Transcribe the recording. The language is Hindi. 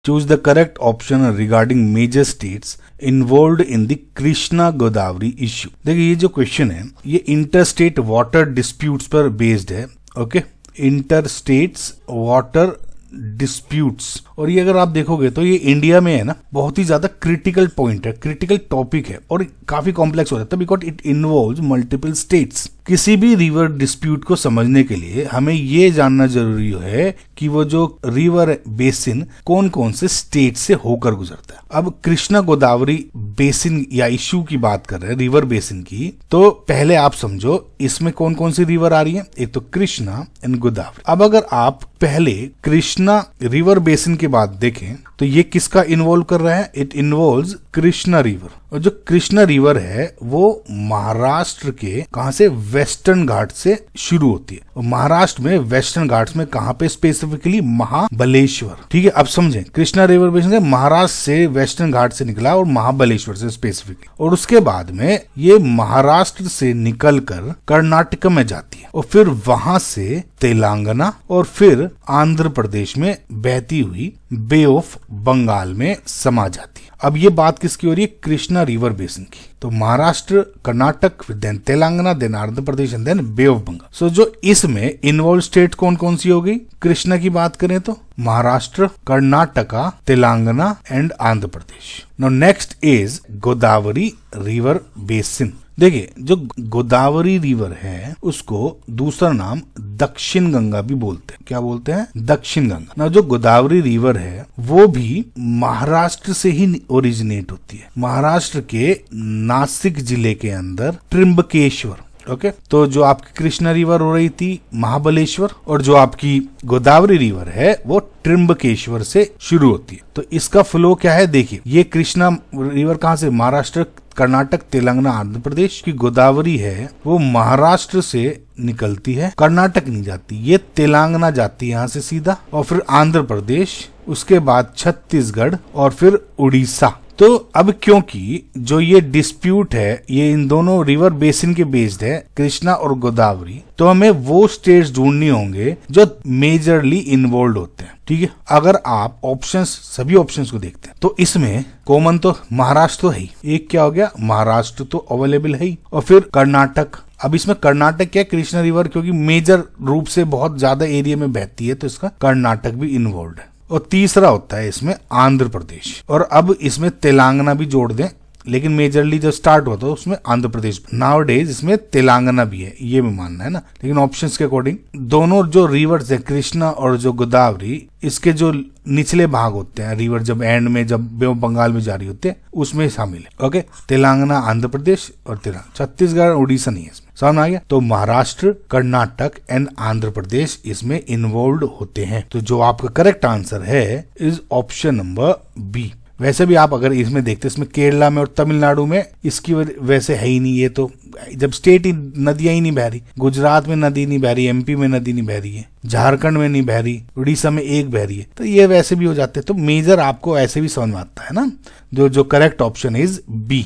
Choose the correct option regarding major states involved in the Krishna Godavari issue. देखिए ये जो क्वेश्चन है ये इंटर स्टेट वाटर डिस्प्यूट्स पर बेस्ड है। Okay, inter states water disputes, और ये अगर आप देखोगे तो ये इंडिया में है ना बहुत ही ज्यादा क्रिटिकल पॉइंट है, क्रिटिकल टॉपिक है और काफी कॉम्प्लेक्स हो जाता है because it involves multiple states. किसी भी रिवर डिस्प्यूट को समझने के लिए हमें ये जानना जरूरी है कि वो जो रिवर बेसिन कौन कौन से स्टेट से होकर गुजरता है। अब कृष्णा गोदावरी बेसिन या इश्यू की बात कर रहे हैं रिवर बेसिन की, तो पहले आप समझो इसमें कौन कौन सी रिवर आ रही है। एक तो कृष्णा एंड गोदावरी। अब अगर आप पहले कृष्णा रिवर बेसिन के बाद देखें तो ये किसका इन्वॉल्व कर रहा है, इट इन्वॉल्व्स कृष्णा रिवर। और जो कृष्णा रिवर है वो महाराष्ट्र के कहां से, वेस्टर्न घाट से शुरू होती है। और महाराष्ट्र में वेस्टर्न घाट्स में कहां पे, स्पेसिफिकली महाबलेश्वर। ठीक है, अब समझें कृष्णा रिवर बेसिन महाराष्ट्र से वेस्टर्न घाट से निकला और महाबलेश्वर से स्पेसिफिकली, और उसके बाद में ये महाराष्ट्र से निकलकर कर्नाटक में जाती है और फिर वहां से तेलंगाना और फिर आंध्र प्रदेश में बहती हुई बे ऑफ बंगाल में समा जाती है। अब ये बात किसकी हो रही है, कृष्णा रिवर बेसिन की। तो Maharashtra, Karnataka, then Telangana, then Andhra Pradesh and then bay of Bengal. So जो इसमें इन्वॉल्व स्टेट कौन कौन सी हो गई, कृष्णा की बात करें तो Maharashtra, Karnataka, Telangana and Andhra Pradesh. Now next is Godavari river basin. देखिए जो गोदावरी रिवर है उसको दूसरा नाम दक्षिण गंगा भी बोलते हैं। क्या बोलते हैं, दक्षिण गंगा। ना जो गोदावरी रिवर है वो भी महाराष्ट्र से ही ओरिजिनेट होती है, महाराष्ट्र के नासिक जिले के अंदर त्रिंबकेश्वर। ओके, तो जो आपकी कृष्णा रिवर हो रही थी महाबलेश्वर और जो आपकी गोदावरी रिवर है वो त्रिंबकेश्वर से शुरू होती है। तो इसका फ्लो क्या है, देखिए ये कृष्णा रिवर कहां से, महाराष्ट्र, कर्नाटक, तेलंगाना, आंध्र प्रदेश की। गोदावरी है वो महाराष्ट्र से निकलती है, कर्नाटक नहीं जाती, ये तेलंगाना जाती है यहाँ से सीधा, और फिर आंध्र प्रदेश, उसके बाद छत्तीसगढ़ और फिर उड़ीसा। तो अब क्योंकि जो ये डिस्प्यूट है ये इन दोनों रिवर बेसिन के बेस्ड है, कृष्णा और गोदावरी, तो हमें वो स्टेट्स ढूंढने होंगे जो मेजरली इन्वॉल्व होते हैं। ठीक है, अगर आप ऑप्शंस, सभी ऑप्शंस को देखते हैं तो इसमें कॉमन तो महाराष्ट्र तो है ही, एक क्या हो गया, महाराष्ट्र तो अवेलेबल है ही, और फिर कर्नाटक। अब इसमें कर्नाटक क्या, कृष्णा रिवर क्योंकि मेजर रूप से बहुत ज्यादा एरिया में बहती है तो इसका कर्नाटक भी इन्वॉल्व है। और तीसरा होता है इसमें आंध्र प्रदेश, और अब इसमें तेलंगाना भी जोड़ दें, लेकिन मेजरली जो स्टार्ट होता है उसमें आंध्र प्रदेश। नाउ डेज इसमें तेलंगाना भी है, ये भी मानना है ना, लेकिन ऑप्शंस के अकॉर्डिंग दोनों जो रिवर्स है कृष्णा और जो गोदावरी, इसके जो निचले भाग होते हैं रिवर, जब एंड में जब बे ऑफ बंगाल में जारी होते हैं उसमें शामिल है। ओके, तेलंगाना, आंध्र प्रदेश और तेलंगाना, छत्तीसगढ़, उड़ीसा नहीं है इसमें। समझ आ गया, तो महाराष्ट्र, कर्नाटक एंड आंध्र प्रदेश इसमें इन्वॉल्व होते हैं। तो जो आपका करेक्ट आंसर है इज ऑप्शन नंबर बी। वैसे भी आप अगर इसमें देखते, इसमें केरला में और तमिलनाडु में इसकी वैसे है ही नहीं, ये तो जब स्टेट ही नदियां ही नहीं बह रही, गुजरात में नदी नहीं बह रही, एमपी में नदी नहीं बह रही है, झारखंड में नहीं बह रही, उड़ीसा में एक बह रही है, तो ये वैसे भी हो जाते हैं। तो मेजर आपको ऐसे भी समझ में आता है ना, जो करेक्ट ऑप्शन इज बी।